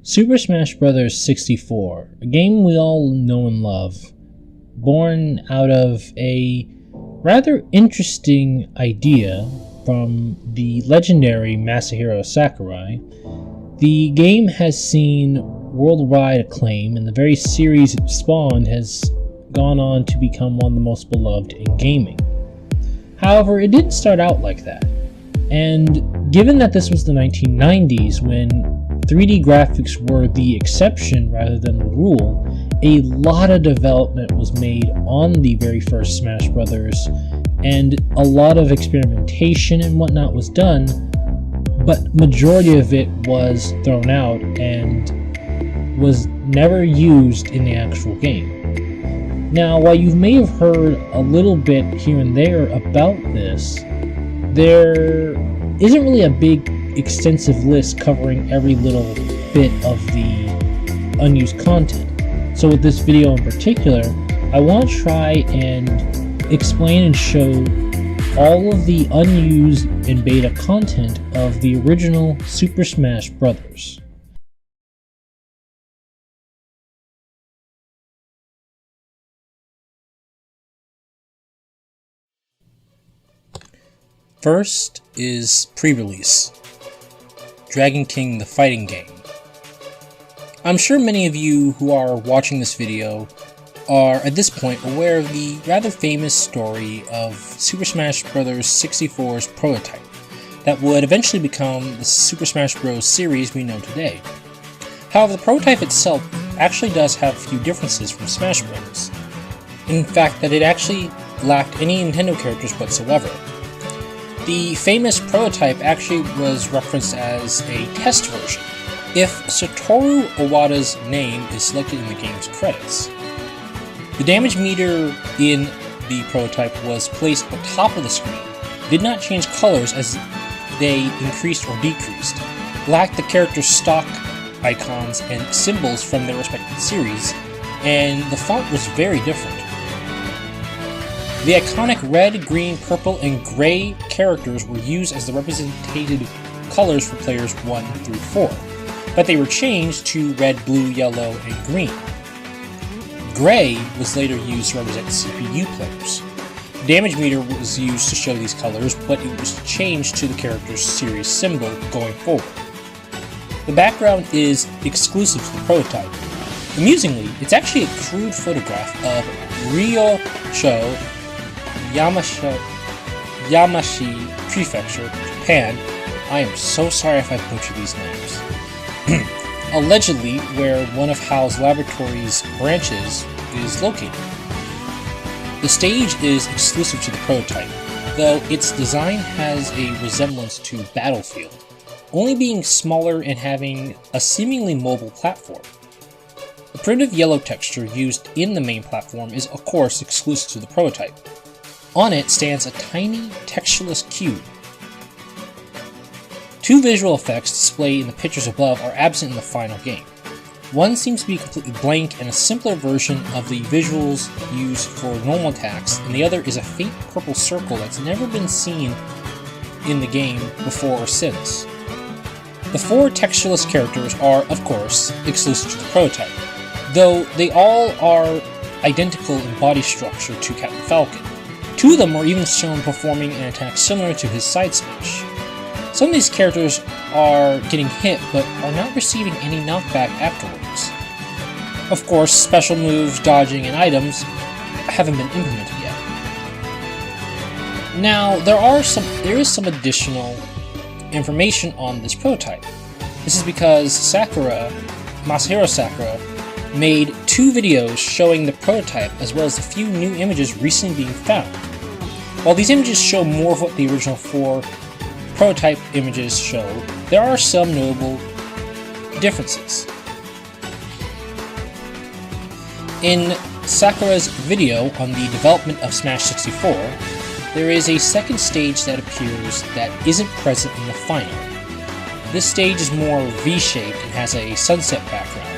Super Smash Bros. 64, a game we all know and love, born out of a rather interesting idea from the legendary Masahiro Sakurai. The game has seen worldwide acclaim, and the very series it spawned has gone on to become one of the most beloved in gaming. However, it didn't start out like that, and given that this was the 1990s when 3D graphics were the exception rather than the rule, a lot of development was made on the very first Smash Brothers, and a lot of experimentation and whatnot was done, but majority of it was thrown out and was never used in the actual game. Now, while you may have heard a little bit here and there about this, there isn't really a big extensive list covering every little bit of the unused content. So with this video in particular, I want to try and explain and show all of the unused and beta content of the original Super Smash Bros. First is pre-release. Dragon King the Fighting Game. I'm sure many of you who are watching this video are at this point aware of the rather famous story of Super Smash Bros. 64's prototype that would eventually become the Super Smash Bros. Series we know today. However, the prototype itself actually does have a few differences from Smash Bros. In fact, that it actually lacked any Nintendo characters whatsoever. The famous prototype actually was referenced as a test version, if Satoru Iwata's name is selected in the game's credits. The damage meter in the prototype was placed at the top of the screen, did not change colors as they increased or decreased, lacked the character's stock icons and symbols from their respective series, and the font was very different. The iconic red, green, purple, and gray characters were used as the represented colors for players 1 through 4, but they were changed to red, blue, yellow, and green. Gray was later used to represent CPU players. The damage meter was used to show these colors, but it was changed to the character's series symbol going forward. The background is exclusive to the prototype. Amusingly, it's actually a crude photograph of Ryocho Yamashi Prefecture, Japan. I am so sorry if I butchered these names. Allegedly, where one of HAL's laboratory's branches is located. The stage is exclusive to the prototype, though its design has a resemblance to Battlefield, only being smaller and having a seemingly mobile platform. The primitive yellow texture used in the main platform is of course exclusive to the prototype. On it stands a tiny, textureless cube. Two visual effects displayed in the pictures above are absent in the final game. One seems to be completely blank and a simpler version of the visuals used for normal attacks, and the other is a faint purple circle that's never been seen in the game before or since. The 4 textureless characters are, of course, exclusive to the prototype, though they all are identical in body structure to Captain Falcon. 2 of them are even shown performing an attack similar to his side smash. Some of these characters are getting hit, but are not receiving any knockback afterwards. Of course, special moves, dodging, and items haven't been implemented yet. Now, there is some additional information on this prototype. This is because Masahiro Sakurai, made 2 videos showing the prototype as well as a few new images recently being found. While these images show more of what the original 4 prototype images show, there are some notable differences. In Sakurai's video on the development of Smash 64, there is a second stage that appears that isn't present in the final. This stage is more V-shaped and has a sunset background.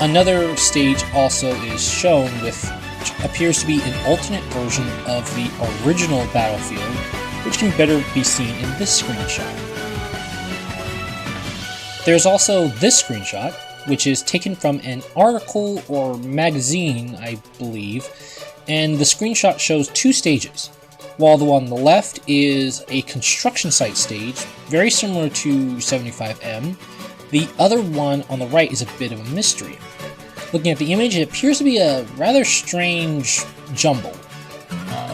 Another stage also is shown which appears to be an alternate version of the original Battlefield, which can better be seen in this screenshot. There's also this screenshot, which is taken from an article or magazine, I believe, and the screenshot shows 2 stages. While the one on the left is a construction site stage, very similar to 75M, the other one on the right is a bit of a mystery. Looking at the image, it appears to be a rather strange jumble.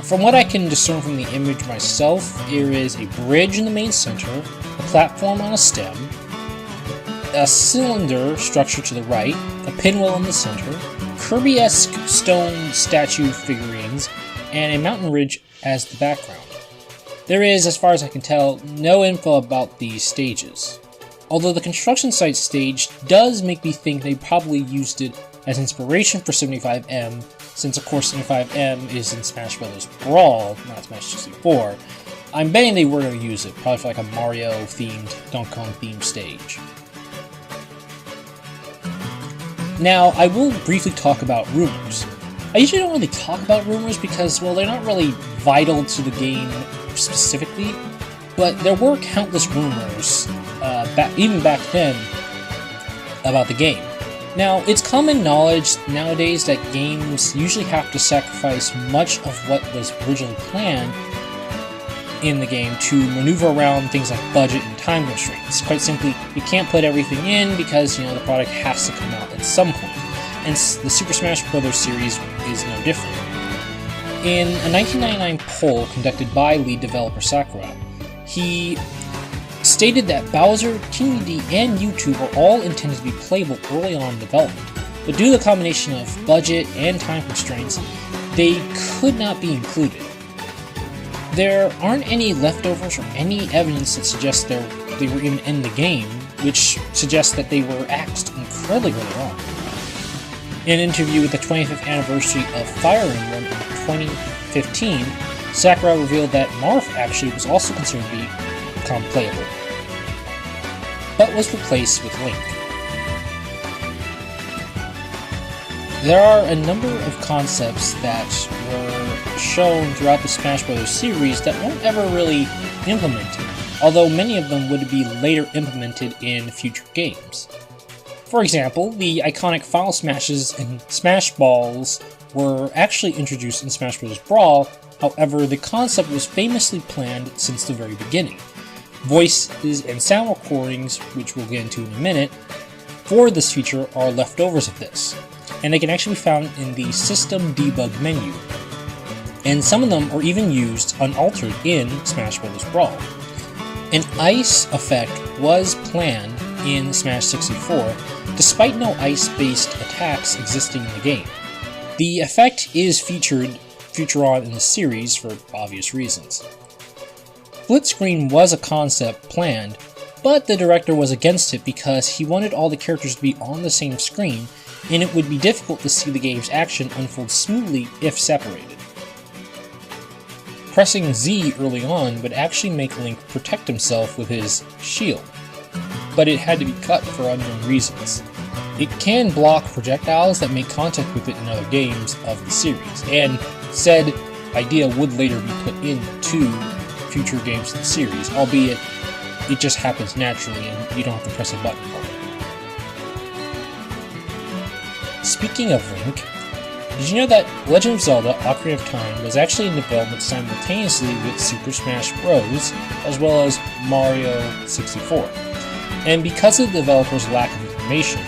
From what I can discern from the image myself, there is a bridge in the main center, a platform on a stem, a cylinder structure to the right, a pinwheel in the center, Kirby-esque stone statue figurines, and a mountain ridge as the background. There is, as far as I can tell, no info about these stages. Although the construction site stage does make me think they probably used it as inspiration for 75M, since of course 75M is in Smash Bros. Brawl, not Smash 64. I'm betting they were going to use it, probably for like a Mario-themed, Donkey Kong-themed stage. Now, I will briefly talk about rumors. I usually don't really talk about rumors because, well, they're not really vital to the game specifically, but there were countless rumors, even back then, about the game. Now, it's common knowledge nowadays that games usually have to sacrifice much of what was originally planned in the game to maneuver around things like budget and time constraints. Quite simply, you can't put everything in because, the product has to come out at some point. And the Super Smash Bros. Series is no different. In a 1999 poll conducted by lead developer Sakurai, he stated that Bowser, King D, and YouTube are all intended to be playable early on in development, but due to the combination of budget and time constraints, they could not be included. There aren't any leftovers or any evidence that suggests they were even in the game, which suggests that they were axed incredibly early on. In an interview with the 25th anniversary of Fire Emblem in 2015, Sakurai revealed that Marth actually was also considered to become playable, but was replaced with Link. There are a number of concepts that were shown throughout the Smash Bros. Series that weren't ever really implemented, although many of them would be later implemented in future games. For example, the iconic Final Smashes and Smash Balls were actually introduced in Smash Bros. Brawl, however, the concept was famously planned since the very beginning. Voices and sound recordings, which we'll get into in a minute, for this feature are leftovers of this, and they can actually be found in the System Debug menu, and some of them are even used unaltered in Smash Bros. Brawl. An ice effect was planned in Smash 64, despite no ice-based attacks existing in the game. The effect is featured on in the series for obvious reasons. Split screen was a concept planned, but the director was against it because he wanted all the characters to be on the same screen, and it would be difficult to see the game's action unfold smoothly if separated. Pressing Z early on would actually make Link protect himself with his shield, but it had to be cut for unknown reasons. It can block projectiles that make contact with it in other games of the series, and said idea would later be put into future games of the series, albeit it just happens naturally and you don't have to press a button for it. Speaking of Link, did you know that Legend of Zelda Ocarina of Time was actually in development simultaneously with Super Smash Bros. As well as Mario 64? And because of the developer's lack of information,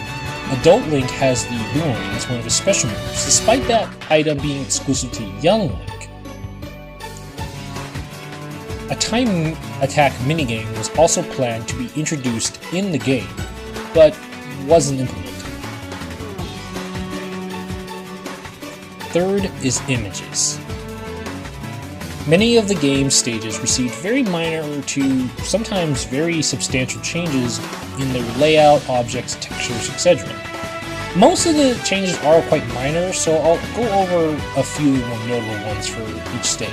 Adult Link has the Boomerang as one of his special moves, despite that item being exclusive to Young Link. A time attack minigame was also planned to be introduced in the game, but wasn't implemented. Third is images. Many of the game's stages received very minor to sometimes very substantial changes in their layout, objects, textures, etc. Most of the changes are quite minor, so I'll go over a few more notable ones for each stage.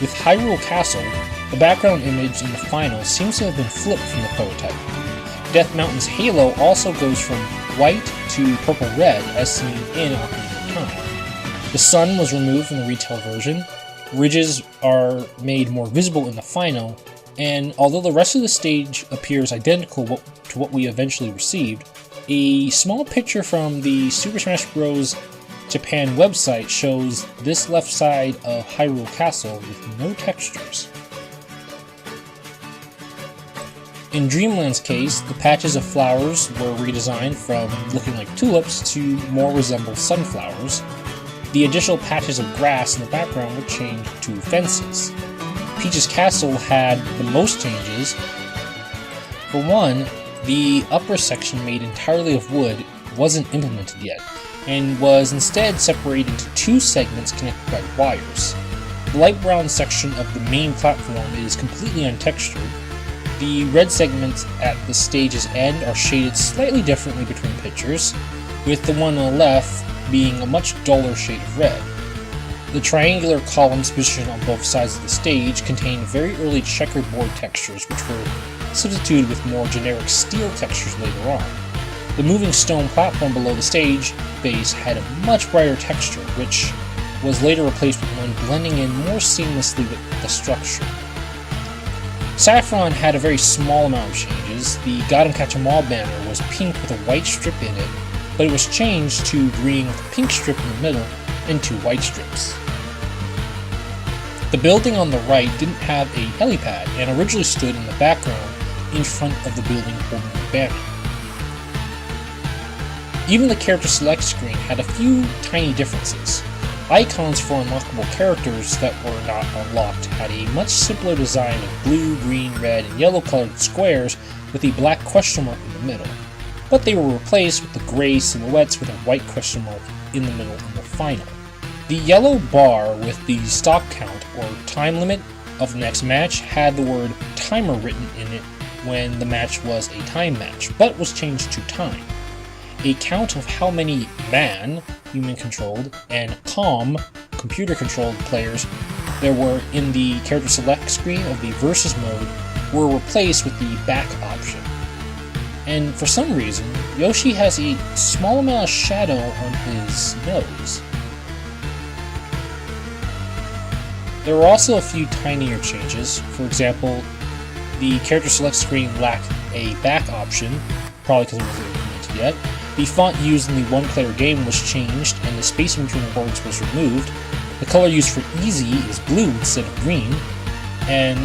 With Hyrule Castle, the background image in the final seems to have been flipped from the prototype. Death Mountain's halo also goes from white to purple-red as seen in Ocarina of Time. The sun was removed from the retail version, ridges are made more visible in the final, and although the rest of the stage appears identical to what we eventually received, a small picture from the Super Smash Bros. Japan website shows this left side of Hyrule Castle with no textures. In Dreamland's case, the patches of flowers were redesigned from looking like tulips to more resemble sunflowers. The additional patches of grass in the background were changed to fences. Peach's Castle had the most changes. For one, the upper section made entirely of wood wasn't implemented yet, and was instead separated into two segments connected by wires. The light brown section of the main platform is completely untextured. The red segments at the stage's end are shaded slightly differently between pictures, with the one on the left being a much duller shade of red. The triangular columns positioned on both sides of the stage contained very early checkerboard textures, which were substituted with more generic steel textures later on. The moving stone platform below the stage base had a much brighter texture, which was later replaced with one blending in more seamlessly with the structure. Saffron had a very small amount of changes. The Got 'em Catch 'em All banner was pink with a white strip in it, but it was changed to green with a pink strip in the middle and two white strips. The building on the right didn't have a helipad and originally stood in the background in front of the building holding the banner. Even the character select screen had a few tiny differences. Icons for unlockable characters that were not unlocked had a much simpler design of blue, green, red, and yellow colored squares with a black question mark in the middle, but they were replaced with the gray silhouettes with a white question mark in the middle in the final. The yellow bar with the stock count or time limit of the next match had the word timer written in it when the match was a time match, but was changed to time. A count of how many man, human-controlled, and com, computer-controlled players there were in the character select screen of the versus mode were replaced with the back option. And for some reason, Yoshi has a small amount of shadow on his nose. There were also a few tinier changes. For example, the character select screen lacked a back option, probably because it wasn't implemented yet. The font used in the one-player game was changed, and the spacing between the words was removed. The color used for easy is blue instead of green, and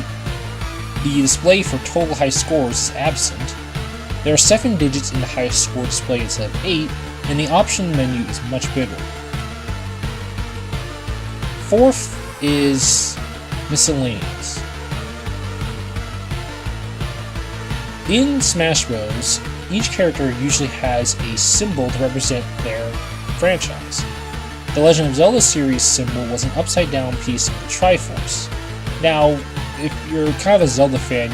the display for total high scores is absent. There are 7 digits in the highest score display instead of 8, and the option menu is much bigger. Fourth is miscellaneous. In Smash Bros., each character usually has a symbol to represent their franchise. The Legend of Zelda series symbol was an upside-down piece of the Triforce. Now, if you're kind of a Zelda fan,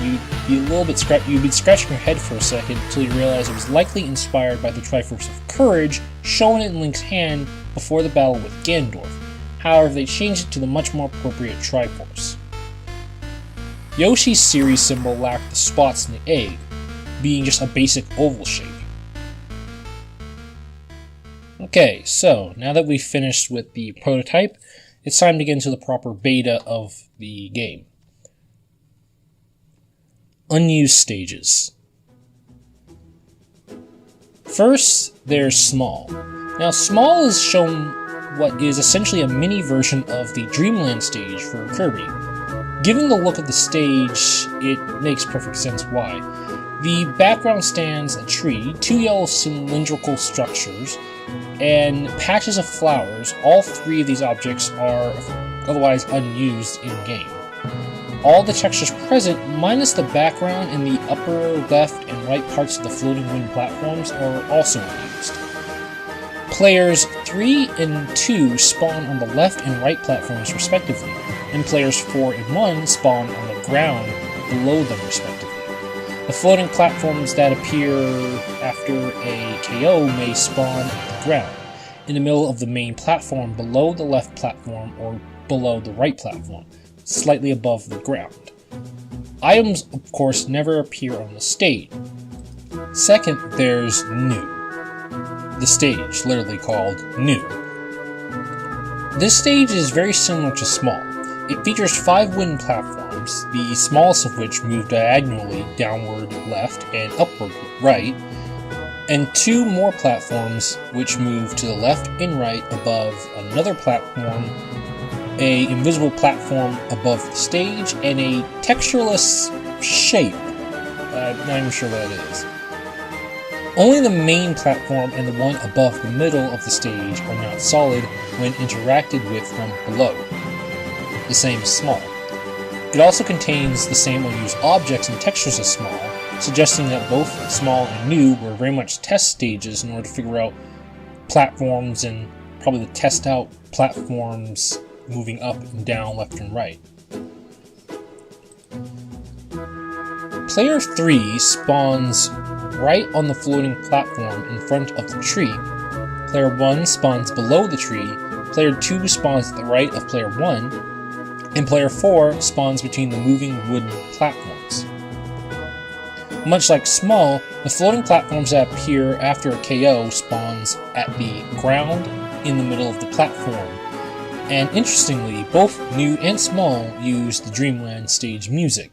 you'd be scratching your head for a second until you realize it was likely inspired by the Triforce of Courage shown in Link's hand before the battle with Ganondorf. However, they changed it to the much more appropriate Triforce. Yoshi's series symbol lacked the spots in the egg, being just a basic oval shape. Okay, so now that we've finished with the prototype, it's time to get into the proper beta of the game. Unused stages. First, there's Small. Now, Small is shown what is essentially a mini version of the Dreamland stage for Kirby. Given the look of the stage, it makes perfect sense why. The background stands a tree, 2 yellow cylindrical structures, and patches of flowers. All 3 of these objects are otherwise unused in-game. All the textures present, minus the background and the upper left and right parts of the floating wooden platforms, are also unused. Players 3 and 2 spawn on the left and right platforms respectively, and players 4 and 1 spawn on the ground below them respectively. The floating platforms that appear after a KO may spawn at the ground, in the middle of the main platform, below the left platform, or below the right platform, slightly above the ground. Items, of course, never appear on the stage. Second, there's New. The stage, literally called New. This stage is very similar to Small. It features 5 wooden platforms, the smallest of which move diagonally downward left and upward right, and 2 more platforms which move to the left and right above another platform, a invisible platform above the stage, and a textureless shape. I'm not even sure what it is. Only the main platform and the one above the middle of the stage are not solid when interacted with from below. The same is small. It also contains the same unused objects and textures as small, suggesting that both small and new were very much test stages in order to figure out platforms and probably to test out platforms moving up and down, left and right. Player 3 spawns right on the floating platform in front of the tree. Player 1 spawns below the tree, Player 2 spawns at the right of Player 1, and Player 4 spawns between the moving wooden platforms. Much like Small, the floating platforms that appear after a KO spawns at the ground in the middle of the platform. And interestingly, both New and Small use the Dreamland stage music.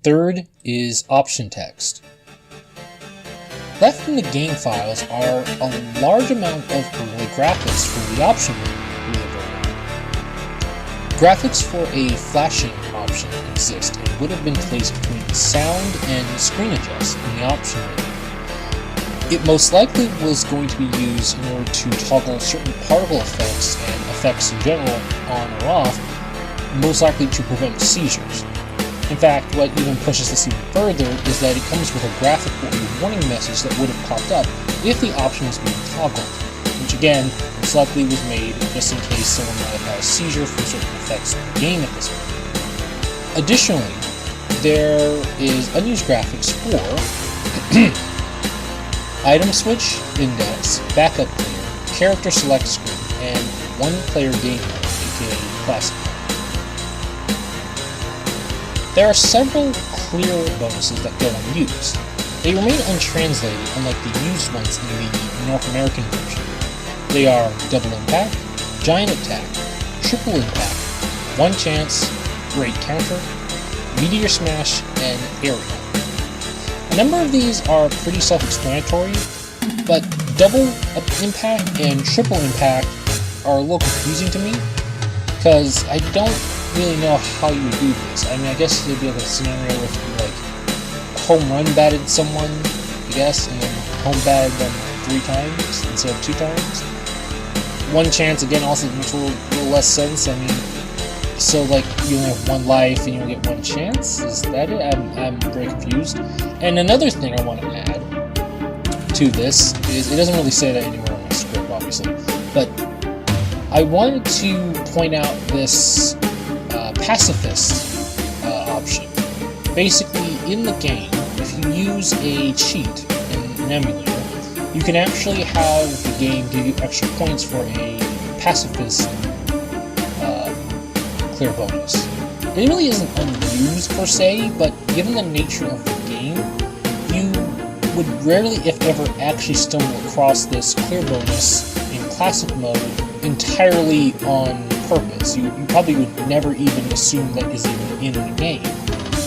Third is option text. Left in the game files are a large amount of early graphics for the option wheel. Graphics for a flashing option exist and would have been placed between sound and screen adjust in the option menu. It most likely was going to be used in order to toggle certain particle effects and effects in general on or off, most likely to prevent seizures. In fact, what even pushes this even further is that it comes with a graphic or a warning message that would have popped up if the option was being toggled, which again, most likely was made just in case someone might have had a seizure from certain effects in the game at this point. Additionally, there is unused graphics for item switch, index, backup player, character select screen, and one-player game mode, aka classic. There are several clear bonuses that go unused. They remain untranslated, unlike the used ones in the North American version. They are Double Impact, Giant Attack, Triple Impact, One Chance, Great Counter, Meteor Smash, and Aerial. A number of these are pretty self-explanatory, but Double Impact and Triple Impact are a little confusing to me, because I don't really know how you would do this. I mean, I guess there'd be like a scenario where if you like home run batted someone, I guess, and then home batted them 3 times instead of 2 times. One Chance, again, also makes a little less sense. I mean, so like you only have 1 life and you only get 1 chance? Is that it? I'm very confused. And another thing I want to add to this is, it doesn't really say that anywhere in my script, obviously, but I wanted to point out this pacifist option. Basically, in the game, if you use a cheat in an emulator, you can actually have the game give you extra points for a pacifist clear bonus. It really isn't unused per se, but given the nature of the game, you would rarely, if ever, actually stumble across this clear bonus in classic mode entirely on purpose. You probably would never even assume that is even in the game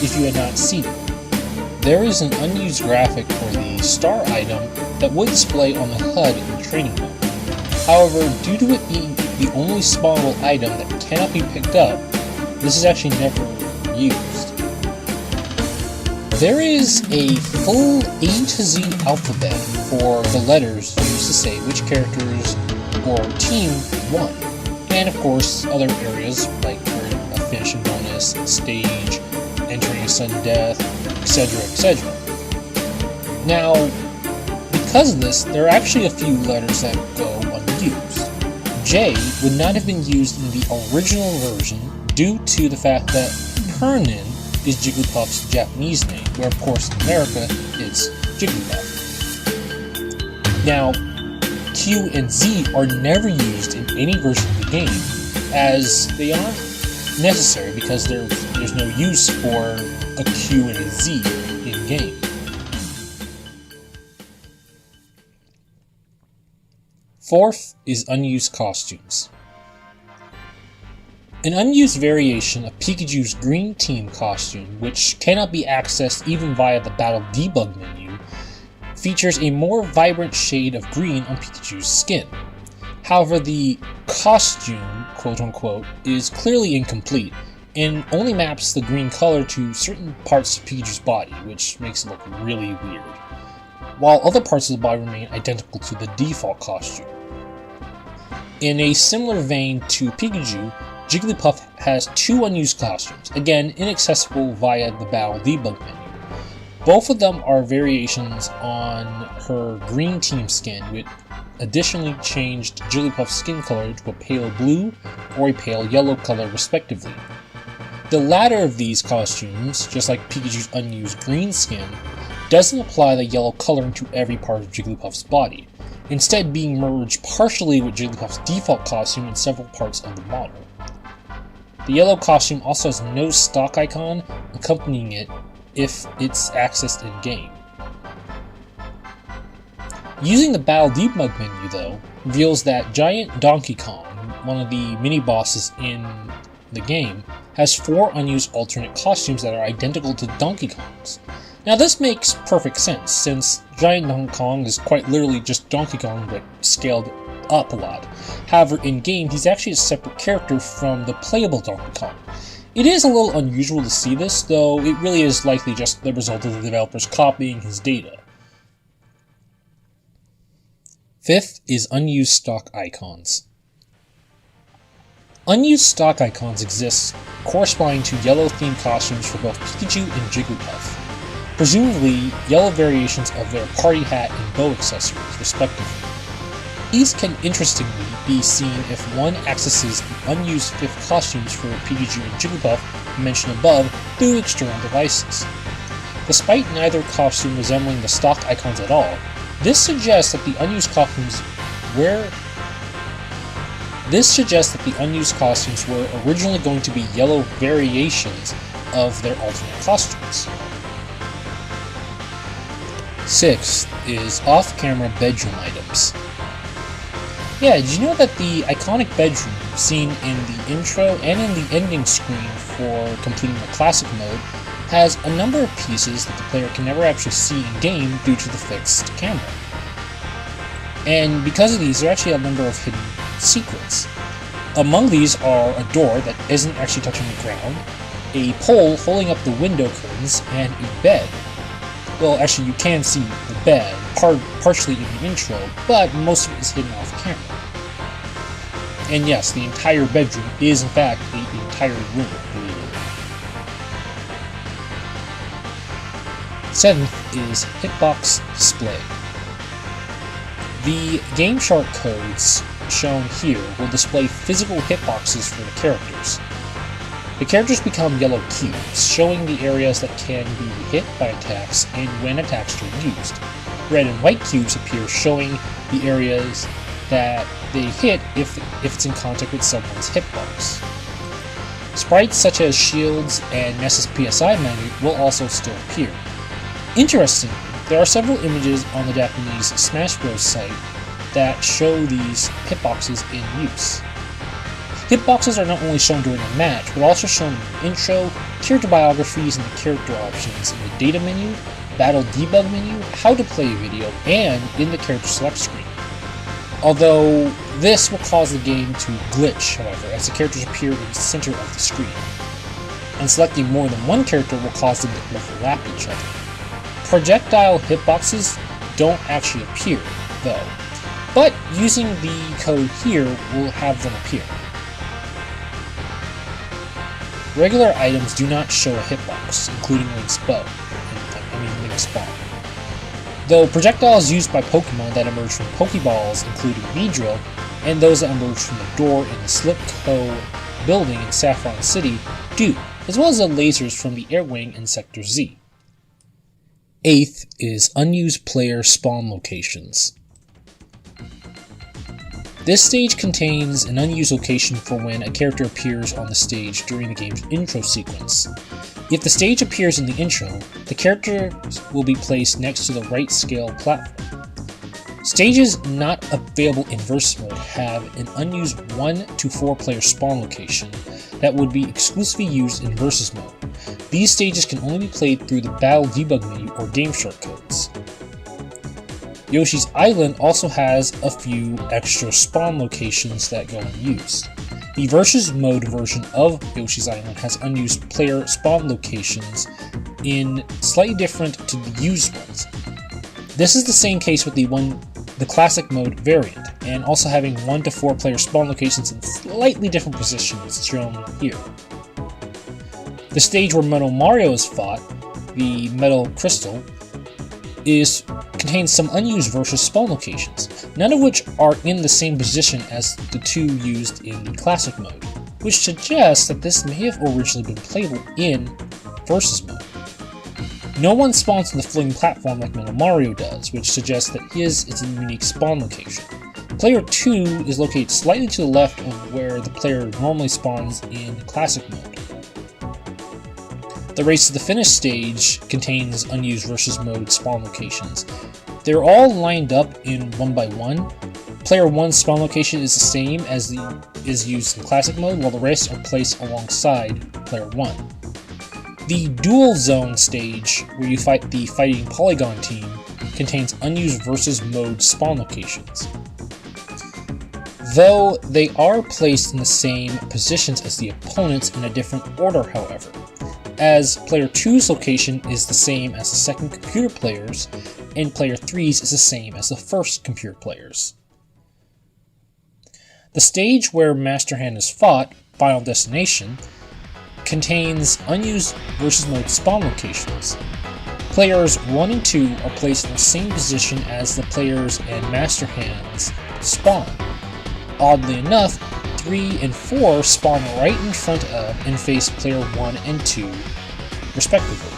if you had not seen it. There is an unused graphic for the star item that would display on the HUD in training mode. However, due to it being the only spawnable item that cannot be picked up, this is actually never used. There is a full A to Z alphabet for the letters used to say which characters or team won, and of course other areas like a finishing bonus, stage, entering a sudden death, etc., etc. Now, because of this, there are actually a few letters that go unused. J would not have been used in the original version due to the fact that Pernin is Jigglypuff's Japanese name, where of course in America it's Jigglypuff. Now, Q and Z are never used in any version of the game, as they aren't necessary because there's no use for a Q and a Z in-game. Fourth is unused costumes. An unused variation of Pikachu's green team costume, which cannot be accessed even via the Battle Debug menu, features a more vibrant shade of green on Pikachu's skin. However, the costume, quote-unquote, is clearly incomplete and only maps the green color to certain parts of Pikachu's body, which makes it look really weird, while other parts of the body remain identical to the default costume. In a similar vein to Pikachu, Jigglypuff has two unused costumes, again inaccessible via the Battle Debug menu. Both of them are variations on her green team skin, which additionally changed Jigglypuff's skin color to a pale blue or a pale yellow color respectively. The latter of these costumes, just like Pikachu's unused green skin, doesn't apply the yellow coloring to every part of Jigglypuff's body, instead being merged partially with Jigglypuff's default costume in several parts of the model. The yellow costume also has no stock icon accompanying it if it's accessed in-game. Using the Battle Debug menu, though, reveals that Giant Donkey Kong, one of the mini-bosses in the game, has 4 unused alternate costumes that are identical to Donkey Kong's. Now this makes perfect sense, since Giant Donkey Kong is quite literally just Donkey Kong but scaled up a lot. However, in-game, he's actually a separate character from the playable Donkey Kong. It is a little unusual to see this, though it really is likely just the result of the developers copying his data. Fifth is unused stock icons. Unused stock icons exist corresponding to yellow-themed costumes for both Pikachu and Jigglypuff, presumably yellow variations of their party hat and bow accessories, respectively. These can interestingly be seen if one accesses the unused 5th costumes for Pikachu and Jigglypuff mentioned above through external devices. Despite neither costume resembling the stock icons at all, this suggests that the unused costumes were originally going to be yellow variations of their alternate costumes. Sixth is off-camera bedroom items. Yeah, did you know that the iconic bedroom seen in the intro and in the ending screen for completing the classic mode has a number of pieces that the player can never actually see in-game due to the fixed camera. And because of these, there are actually a number of hidden secrets. Among these are a door that isn't actually touching the ground, a pole holding up the window curtains, and a bed. Well, actually you can see the bed, partially in the intro, but most of it is hidden off camera. And yes, the entire bedroom is in fact the entire room, believe it. Seventh is hitbox display. The Game Shark codes shown here will display physical hitboxes for the characters. The characters become yellow cubes, showing the areas that can be hit by attacks and when attacks are used. Red and white cubes appear, showing the areas that they hit if it's in contact with someone's hitbox. Sprites such as shields and Ness's PSI menu will also still appear. Interestingly, there are several images on the Japanese Smash Bros. Site that show these hitboxes in use. Hitboxes are not only shown during a match, but also shown in the intro, character biographies, and the character options in the data menu, battle debug menu, how to play video, and in the character select screen. Although this will cause the game to glitch, however, as the characters appear in the center of the screen. And selecting more than one character will cause them to overlap each other. Projectile hitboxes don't actually appear, though, but using the code here will have them appear. Regular items do not show a hitbox, including Link's bow, Link's bomb. Though projectiles used by Pokemon that emerge from Pokeballs, including Beedrill, and those that emerge from the door in the Slipco building in Saffron City do, as well as the lasers from the Air Wing in Sector Z. Eighth is unused player spawn locations. This stage contains an unused location for when a character appears on the stage during the game's intro sequence. If the stage appears in the intro, the character will be placed next to the right scale platform. Stages not available in Versus Mode have an unused 1 to 4 player spawn location that would be exclusively used in Versus Mode. These stages can only be played through the Battle debug menu or game shortcodes. Yoshi's Island also has a few extra spawn locations that go unused. The Versus Mode version of Yoshi's Island has unused player spawn locations in slightly different to the used ones. This is the same case with the Classic Mode variant, and also having 1 to 4 player spawn locations in slightly different positions shown here. The stage where Metal Mario is fought, the Metal Crystal, contains some unused Versus spawn locations, none of which are in the same position as the 2 used in the Classic Mode, which suggests that this may have originally been playable in Versus Mode. No one spawns on the floating platform like Metal Mario does, which suggests that his is a unique spawn location. Player 2 is located slightly to the left of where the player normally spawns in Classic Mode. The Race to the Finish stage contains unused Versus Mode spawn locations. They're all lined up in 1 by 1. Player 1's spawn location is the same as is used in Classic Mode, while the rest are placed alongside Player 1. The Dual Zone stage, where you fight the Fighting Polygon team, contains unused Versus Mode spawn locations. Though they are placed in the same positions as the opponents in a different order, however, as Player 2's location is the same as the second computer player's, and Player 3's is the same as the first computer player's. The stage where Master Hand is fought, Final Destination, contains unused Versus Mode spawn locations. Players 1 and 2 are placed in the same position as the players and Master Hand's spawn. Oddly enough, 3 and 4 spawn right in front of and face player 1 and 2, respectively.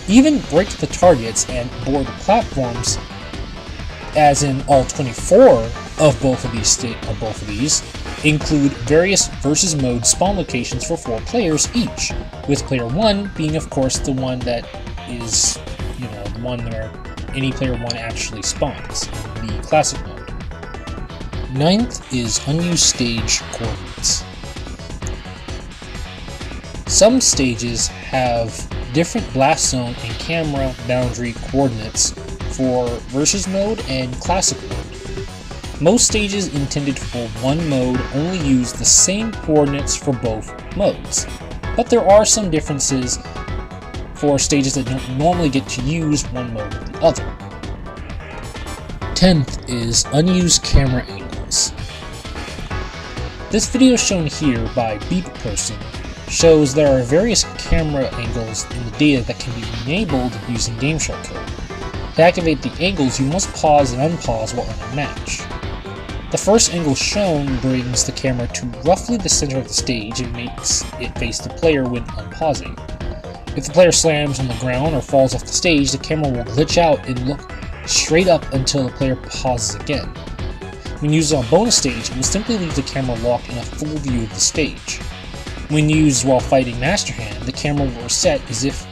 Even break the targets and board the platforms, as in all 24 of both of these, include various Versus Mode spawn locations for 4 players each, with player 1 being of course the one that is, the one where any player 1 actually spawns in the Classic Mode. 9th is unused stage coordinates. Some stages have different blast zone and camera boundary coordinates for Versus Mode and Classic Mode. Most stages intended for one mode only use the same coordinates for both modes, but there are some differences for stages that don't normally get to use one mode or the other. 10th is unused camera angles. This video shown here by Beep Person shows there are various camera angles in the data that can be enabled using game shortcode. To activate the angles, you must pause and unpause while in a match. The first angle shown brings the camera to roughly the center of the stage and makes it face the player when unpausing. If the player slams on the ground or falls off the stage, the camera will glitch out and look straight up until the player pauses again. When used on a bonus stage, it will simply leave the camera locked in a full view of the stage. When used while fighting Master Hand, the camera will reset as if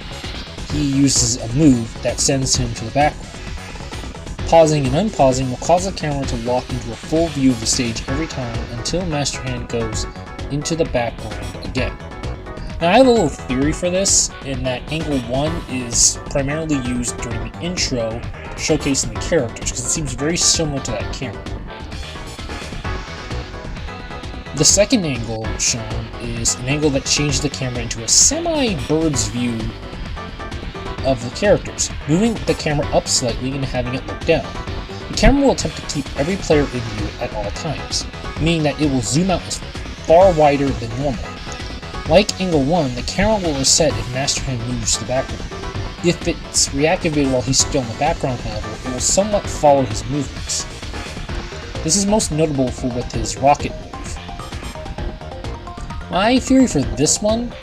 he uses a move that sends him to the background. Pausing and unpausing will cause the camera to lock into a full view of the stage every time until Master Hand goes into the background again. Now I have a little theory for this, in that angle 1 is primarily used during the intro, showcasing the characters, because it seems very similar to that camera. The second angle shown is an angle that changes the camera into a semi-bird's view of the characters, moving the camera up slightly and having it look down. The camera will attempt to keep every player in view at all times, meaning that it will zoom out as far wider than normal. Like angle 1, the camera will reset if Master Hand moves to the background. If it's reactivated while he's still in the background, however, it will somewhat follow his movements. This is most notable with his rocket move. My theory for this one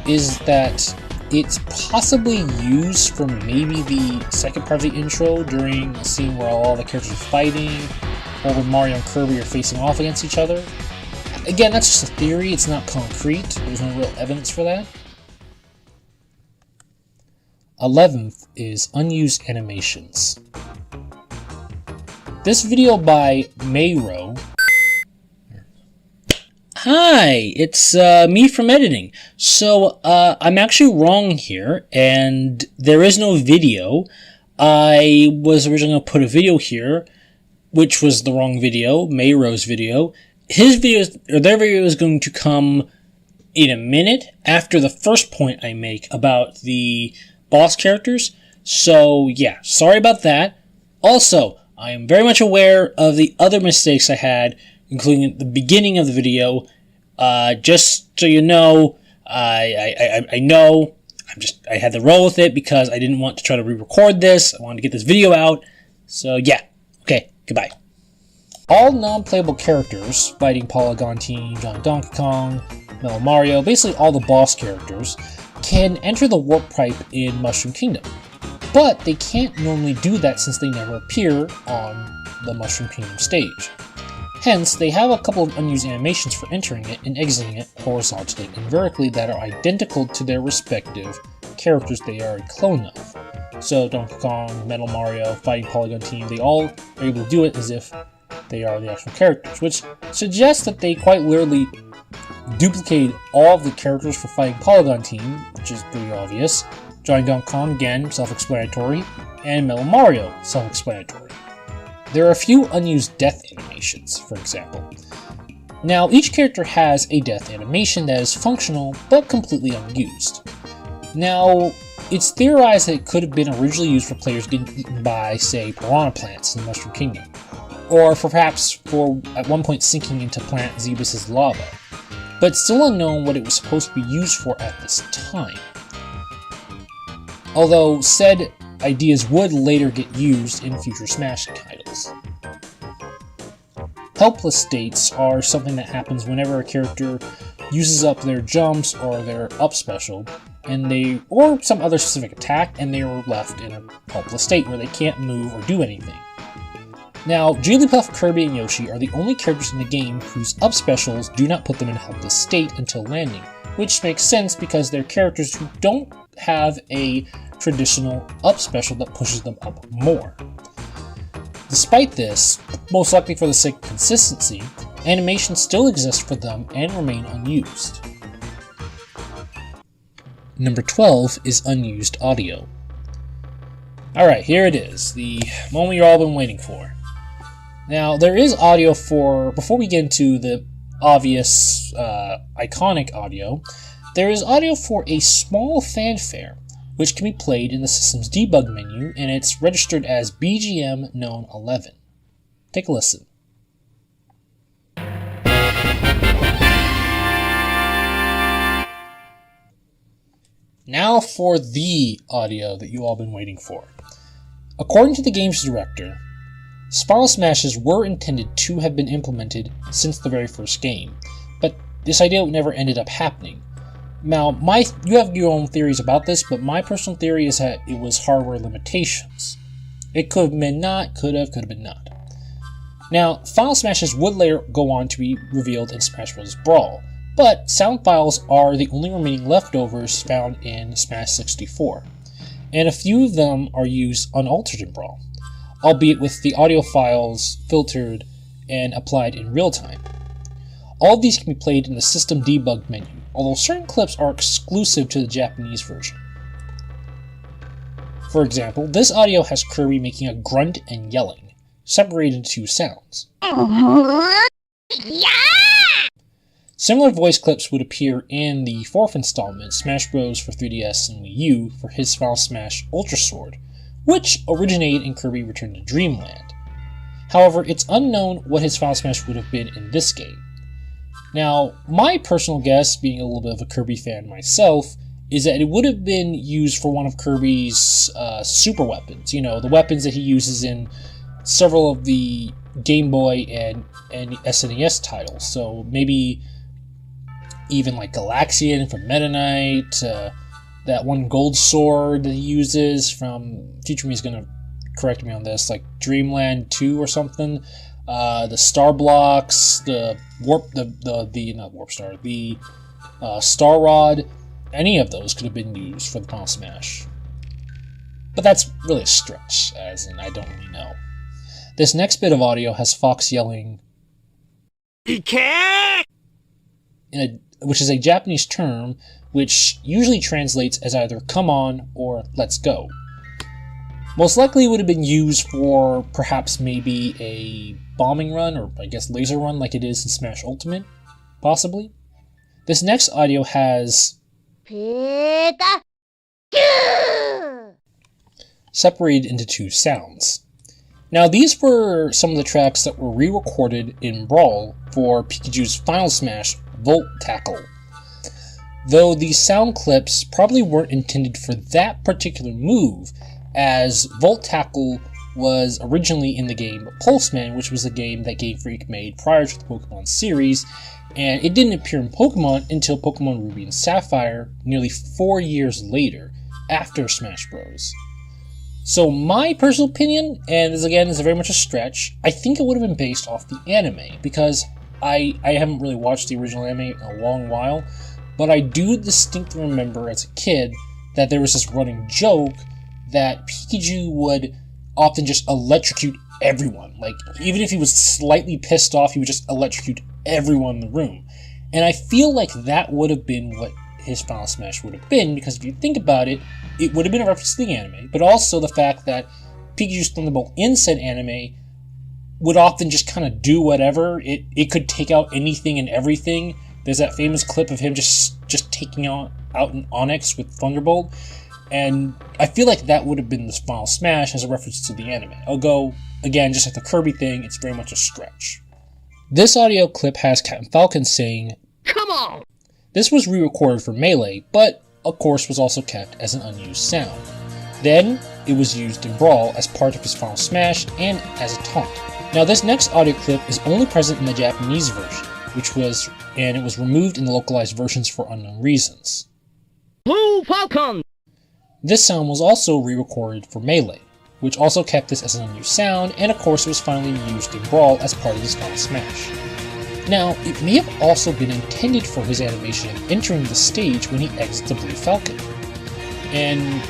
is that it's possibly used for maybe the second part of the intro during a scene where all the characters are fighting, or when Mario and Kirby are facing off against each other. Again, that's just a theory, it's not concrete, there's no real evidence for that. 11th is unused animations. This video by mayyro. Hi, it's me from editing. So, I'm actually wrong here, and there is no video. I was originally going to put a video here, which was the wrong video, mayyro's video. His video, or their video, is going to come in a minute after the first point I make about the boss characters. So, yeah, sorry about that. Also, I am very much aware of the other mistakes I had, including at the beginning of the video. Just so you know, I know, I had to roll with it because I didn't want to try to re-record this. I wanted to get this video out. So yeah, okay, goodbye. All non-playable characters, Fighting Polygon Team, Giant Donkey Kong, Metal Mario, basically all the boss characters, can enter the Warp Pipe in Mushroom Kingdom. But they can't normally do that since they never appear on the Mushroom Kingdom stage. Hence, they have a couple of unused animations for entering it and exiting it horizontally and vertically that are identical to their respective characters they are a clone of. So Donkey Kong, Metal Mario, Fighting Polygon Team, they all are able to do it as if they are the actual characters, which suggests that they quite literally duplicated all of the characters for Fighting Polygon Team, which is pretty obvious. Giant Donkey Kong, again, self-explanatory, and Metal Mario, self-explanatory. There are a few unused death animations, for example. Now, each character has a death animation that is functional, but completely unused. Now, it's theorized that it could have been originally used for players getting eaten by, say, piranha plants in the Mushroom Kingdom, or for perhaps for at one point sinking into Planet Zebus' lava, but it's still unknown what it was supposed to be used for at this time. Although said ideas would later get used in future Smash titles. Helpless states are something that happens whenever a character uses up their jumps or their up special, or some other specific attack, and they are left in a helpless state where they can't move or do anything. Now, Jigglypuff, Kirby, and Yoshi are the only characters in the game whose up specials do not put them in a helpless state until landing, which makes sense because they're characters who don't have a traditional up special that pushes them up more. Despite this, most likely for the sake of consistency, animations still exist for them and remain unused. Number 12 is unused audio. Alright, here it is, the moment you've all been waiting for. Now, there is audio for, before we get into the obvious, iconic audio, there is audio for a small fanfare, which can be played in the system's debug menu, and it's registered as BGM known 11. Take a listen. Now for the audio that you all been waiting for. According to the game's director, Spiral Smashes were intended to have been implemented since the very first game, but this idea never ended up happening. Now, you have your own theories about this, but my personal theory is that it was hardware limitations. It could have been not, could have been not. Now, Final Smashes would later go on to be revealed in Smash Bros. Brawl, but sound files are the only remaining leftovers found in Smash 64, and a few of them are used unaltered in Brawl, albeit with the audio files filtered and applied in real time. All of these can be played in the system debug menu, although certain clips are exclusive to the Japanese version. For example, this audio has Kirby making a grunt and yelling, separated into two sounds. Similar voice clips would appear in the fourth installment, Smash Bros. For 3DS and Wii U, for his Final Smash Ultra Sword, which originated in Kirby Return to Dreamland. However, it's unknown what his Final Smash would have been in this game. Now, my personal guess, being a little bit of a Kirby fan myself, is that it would have been used for one of Kirby's super weapons. You know, the weapons that he uses in several of the Game Boy and SNES titles. So maybe even like Galaxian from Meta Knight, that one gold sword that he uses from, Future Me is going to correct me on this, like Dreamland 2 or something. The Star Blocks, the Star Rod, any of those could have been used for the Final Smash. but that's really a stretch, as in I don't really know. This next bit of audio has Fox yelling, "Ike!" which is a Japanese term which usually translates as either "come on" or "let's go." Most likely it would have been used for perhaps maybe a bombing run, or I guess laser run like it is in Smash Ultimate, possibly. This next audio has separated into two sounds. Now these were some of the tracks that were re-recorded in Brawl for Pikachu's Final Smash Volt Tackle. Though these sound clips probably weren't intended for that particular move, as Volt Tackle was originally in the game Pulseman, which was a game that Game Freak made prior to the Pokemon series, and it didn't appear in Pokemon until Pokemon Ruby and Sapphire nearly 4 years later, after Smash Bros. So my personal opinion, and this again is very much a stretch, I think it would have been based off the anime, because I haven't really watched the original anime in a long while, but I do distinctly remember as a kid that there was this running joke that Pikachu would often just electrocute everyone. Like, even if he was slightly pissed off, he would just electrocute everyone in the room. And I feel like that would have been what his Final Smash would have been, because if you think about it, it would have been a reference to the anime, but also the fact that Pikachu's Thunderbolt in said anime would often just kind of do whatever. It could take out anything and everything. There's that famous clip of him just taking out an Onyx with Thunderbolt, and I feel like that would have been the Final Smash as a reference to the anime. Although, again, just like the Kirby thing, it's very much a stretch. This audio clip has Captain Falcon saying, "Come on!" This was re-recorded for Melee, but of course was also kept as an unused sound. Then, it was used in Brawl as part of his Final Smash and as a taunt. Now this next audio clip is only present in the Japanese version, it was removed in the localized versions for unknown reasons. Blue Falcon! This sound was also re-recorded for Melee, which also kept this as an unused sound, and of course it was finally used in Brawl as part of his Final Smash. Now, it may have also been intended for his animation of entering the stage when he exits the Blue Falcon. And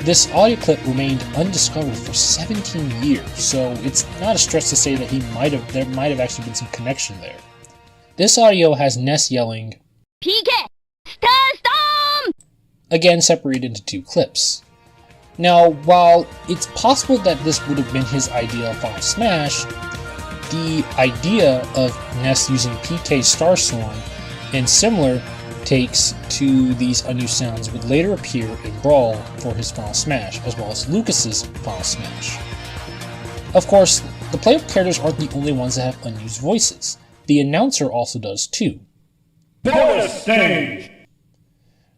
this audio clip remained undiscovered for 17 years, so it's not a stretch to say that there might have actually been some connection there. This audio has Ness yelling, "PK! Starstorm!" again separated into two clips. Now, while it's possible that this would have been his idea of Final Smash, the idea of Ness using PK Starstorm and similar takes to these unused sounds would later appear in Brawl for his Final Smash, as well as Lucas's Final Smash. Of course, the playable characters aren't the only ones that have unused voices. The announcer also does too. Bonus stage!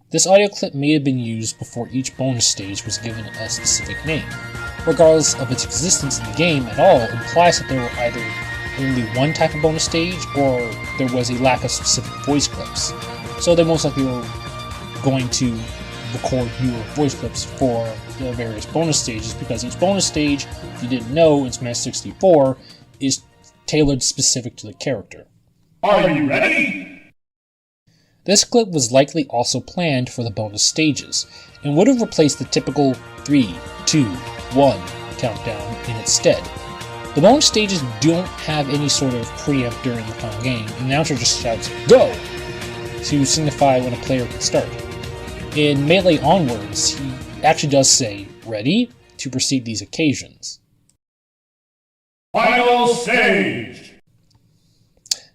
This audio clip may have been used before each bonus stage was given a specific name. Regardless of its existence in the game at all, implies that there were either only one type of bonus stage, or there was a lack of specific voice clips. So they most likely were going to record newer voice clips for the various bonus stages, because each bonus stage, if you didn't know, in Smash 64, is tailored specific to the character. Are you ready? This clip was likely also planned for the bonus stages, and would have replaced the typical 3, 2, 1 countdown in its stead. The bonus stages don't have any sort of preamp during the final game, and the announcer just shouts, "Go!" to signify when a player can start. In Melee onwards, he actually does say, "Ready?" to precede these occasions. Final stage!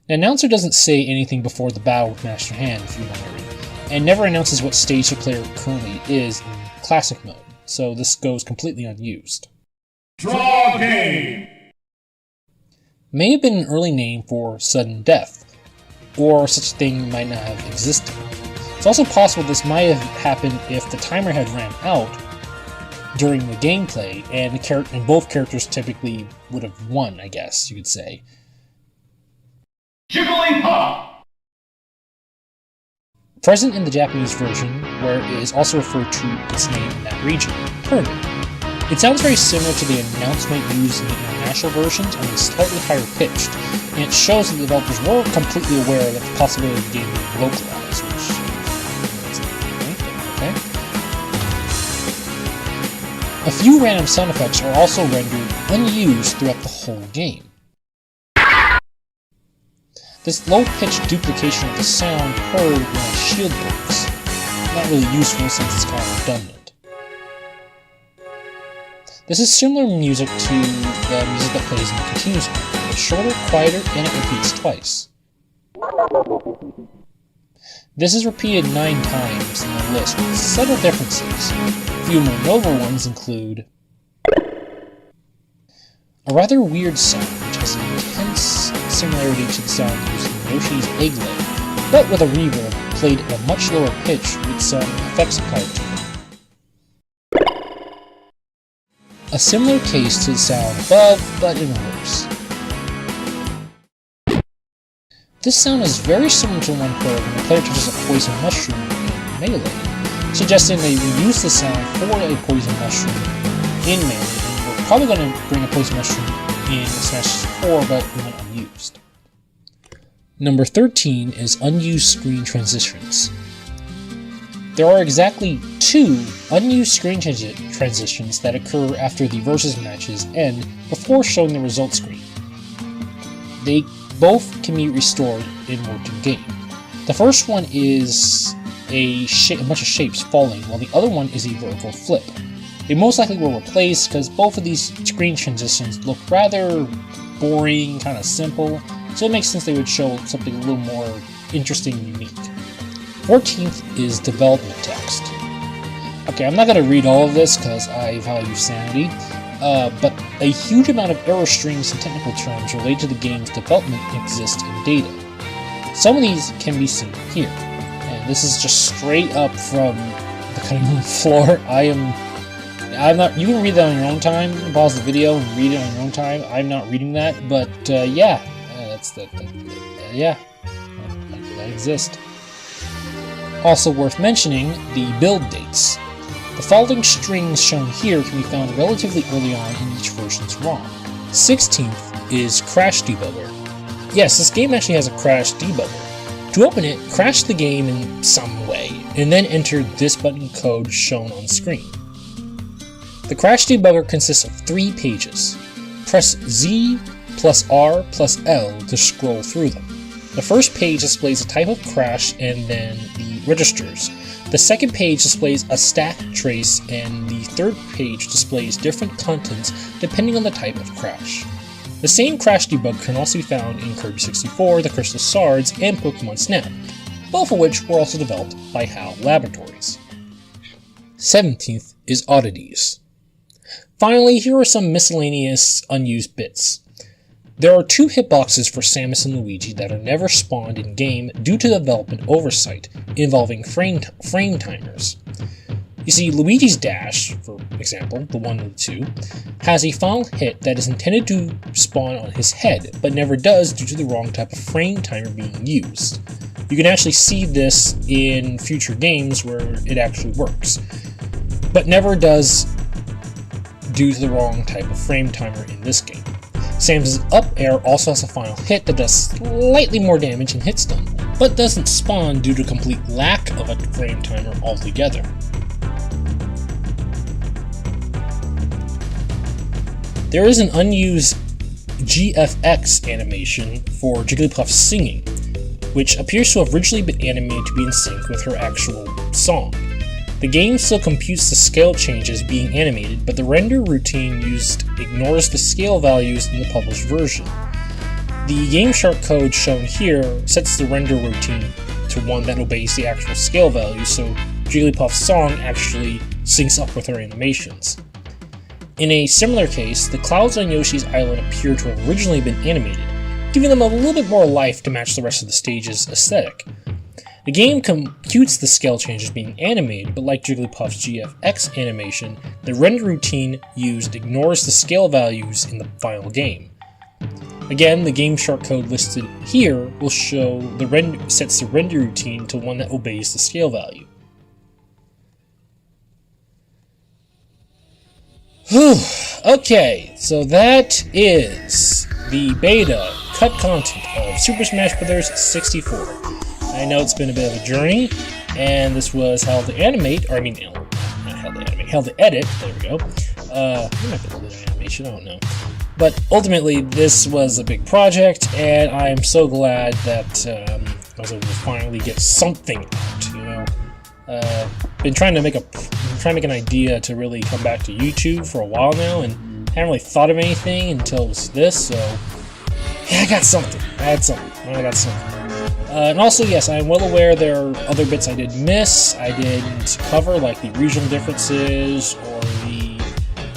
The announcer doesn't say anything before the battle with Master Hand, if you're wondering, and never announces what stage the player currently is in Classic mode, so this goes completely unused. Draw game! May have been an early name for sudden death, or such a thing might not have existed. It's also possible this might have happened if the timer had ran out during the gameplay, and both characters typically would have won, I guess you could say. Jigglypuff! Present in the Japanese version, where it is also referred to its name in that region, Hyrule. It sounds very similar to the announcement used in the international versions, only slightly higher pitched, and it shows that the developers were completely aware that the possibility of the game being localized, which is okay. A few random sound effects are also rendered unused throughout the whole game. This low-pitched duplication of the sound heard when a shield breaks. Not really useful since it's kind of redundant. This is similar music to the music that plays in the continuous mode. It's shorter, quieter, and it repeats twice. This is repeated 9 times in the list with subtle differences. A few more notable ones include a rather weird sound which has an intense similarity to the sound used in Yoshi's egg lay, but with a reverb played at a much lower pitch with some effects applied to it. A similar case to the sound above, but in reverse. This sound is very similar to one heard when the player touches a poison mushroom in Melee, suggesting they reuse the sound for a poison mushroom in Melee. We're probably going to bring a poison mushroom in Smash 4, but it went unused. Number 13 is unused screen transitions. There are exactly 2 unused screen transitions that occur after the versus matches end before showing the result screen. They both can be restored in working game. The first one is a bunch of shapes falling, while the other one is a vertical flip. They most likely will replace because both of these screen transitions look rather boring, kind of simple, so it makes sense they would show something a little more interesting and unique. 14th is development text. Okay, I'm not going to read all of this because I value sanity, but a huge amount of error strings and technical terms related to the game's development exist in data. Some of these can be seen here, and this is just straight up from the cutting room floor. I'm not. You can read that on your own time. Pause the video and read it on your own time. I'm not reading that, but yeah, that exists. Also worth mentioning, the build dates. The following strings shown here can be found relatively early on in each version's ROM. 16th is Crash Debugger. Yes, this game actually has a Crash Debugger. To open it, crash the game in some way, and then enter this button code shown on screen. The Crash Debugger consists of 3 pages. Press Z plus R plus L to scroll through them. The first page displays a type of crash and then the registers. The second page displays a stack trace, and the third page displays different contents depending on the type of crash. The same crash debug can also be found in Kirby 64, the Crystal Shards, and Pokemon Snap, both of which were also developed by HAL Laboratories. 17th is Oddities. Finally, here are some miscellaneous unused bits. There are 2 hitboxes for Samus and Luigi that are never spawned in-game due to development oversight, involving frame timers. You see, Luigi's dash, for example, the 1 and the 2, has a final hit that is intended to spawn on his head, but never does due to the wrong type of frame timer being used. You can actually see this in future games where it actually works, but never does due to the wrong type of frame timer in this game. Samus's up air also has a final hit that does slightly more damage and hit stun, but doesn't spawn due to complete lack of a frame timer altogether. There is an unused GFX animation for Jigglypuff singing, which appears to have originally been animated to be in sync with her actual song. The game still computes the scale changes being animated, but the render routine used ignores the scale values in the published version. The GameShark code shown here sets the render routine to one that obeys the actual scale value, so Jigglypuff's song actually syncs up with her animations. In a similar case, the clouds on Yoshi's island appear to have originally been animated, giving them a little bit more life to match the rest of the stage's aesthetic. The game computes the scale changes being animated, but like Jigglypuff's GFX animation, the render routine used ignores the scale values in the final game. Again, the GameShark code listed here will show sets the render routine to one that obeys the scale value. Okay, so that is the beta cut content of Super Smash Bros. 64. I know it's been a bit of a journey, and this was how to edit, there we go, I might be able to do an animation, I don't know. But ultimately, this was a big project, and I'm so glad that I was able to finally get something out. You know, been trying to make an idea to really come back to YouTube for a while now, and haven't really thought of anything until it was this. So yeah, I got something. I got something. And also, yes, I'm well aware there are other bits I did miss. I didn't cover, like the regional differences or the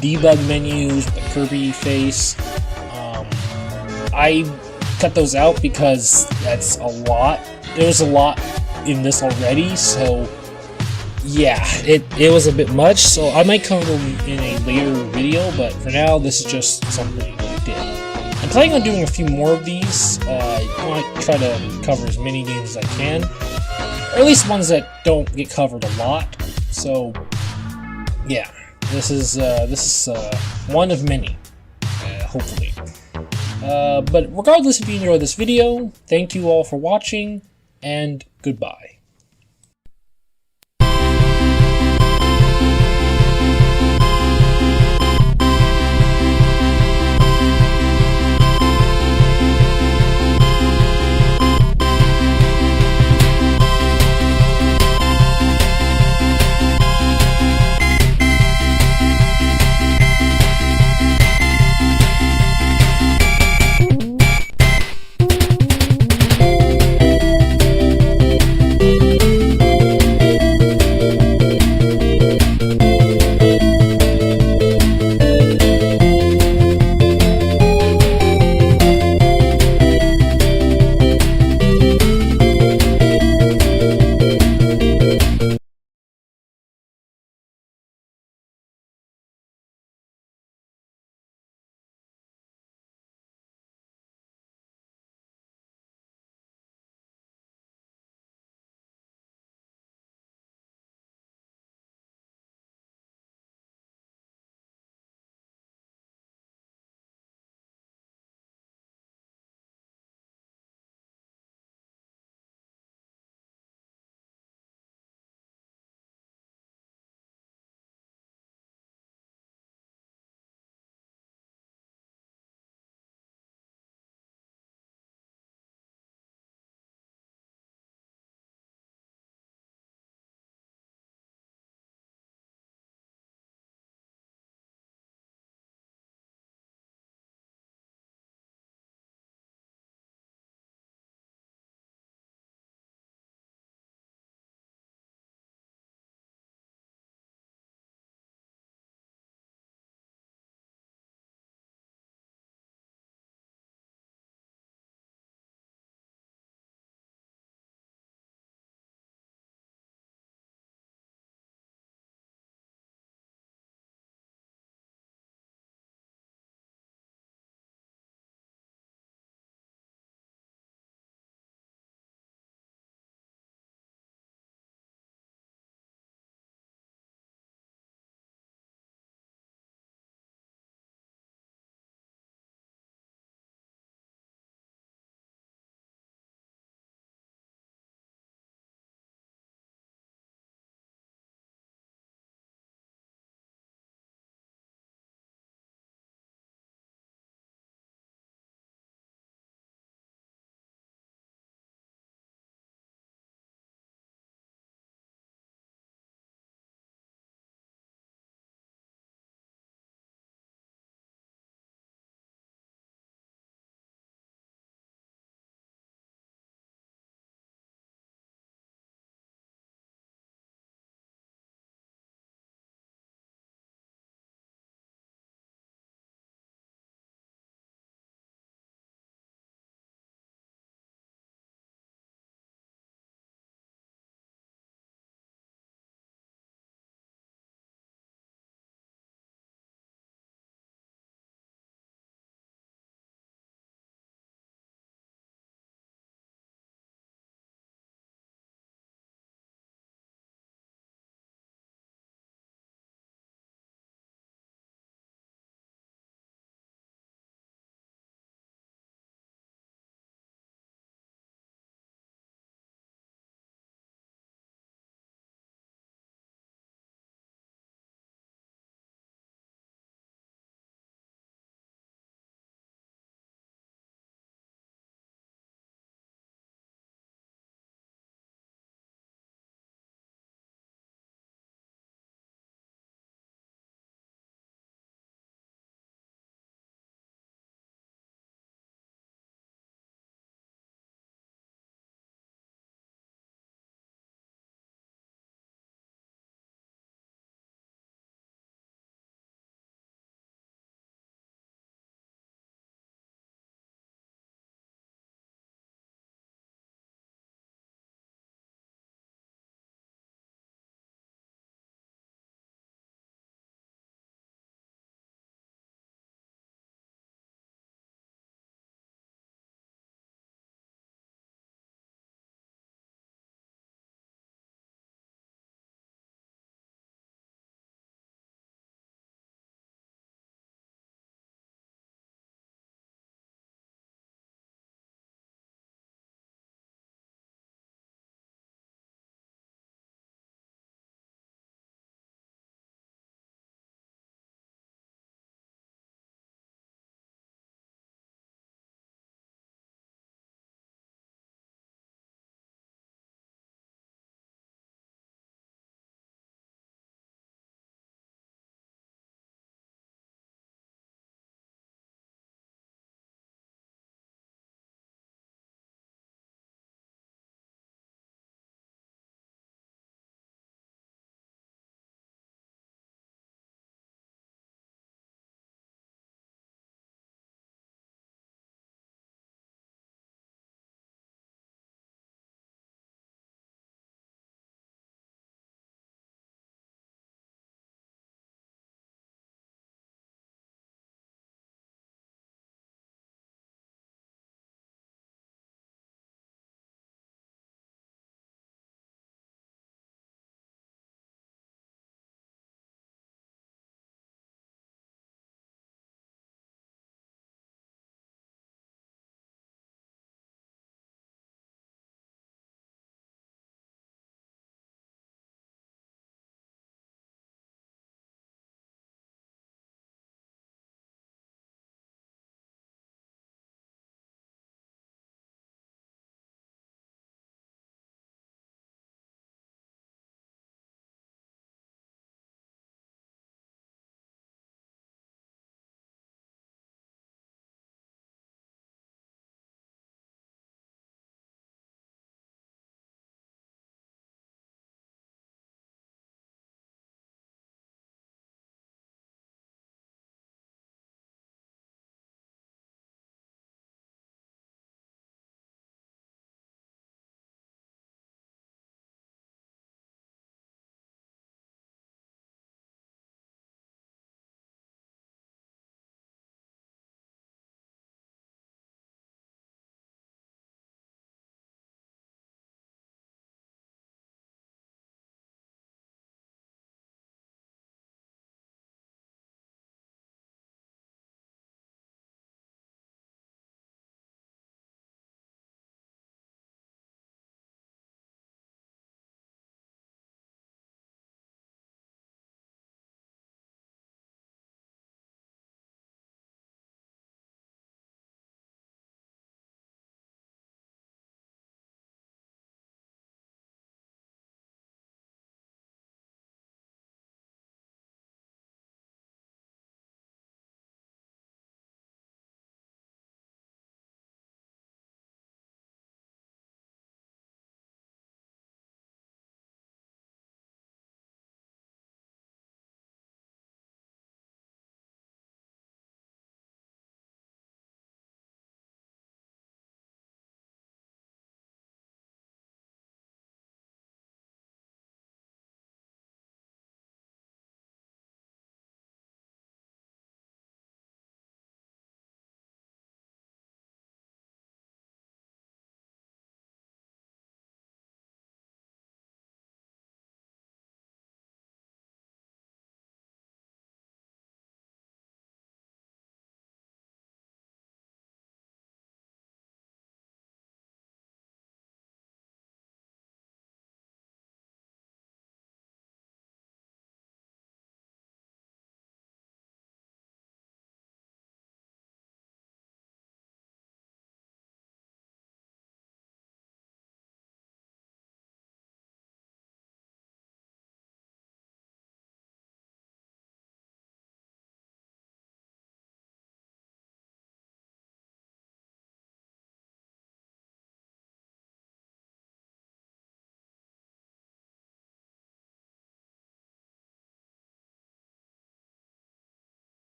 debug menus with the Kirby face. I cut those out because that's a lot. There was a lot in this already, so yeah, it was a bit much. So I might cover them in a later video, but for now, this is just something I did. I'm planning on doing a few more of these. I want to try to cover as many games as I can, or at least ones that don't get covered a lot. So yeah, this is one of many, hopefully. But regardless if you enjoyed this video, thank you all for watching, and goodbye.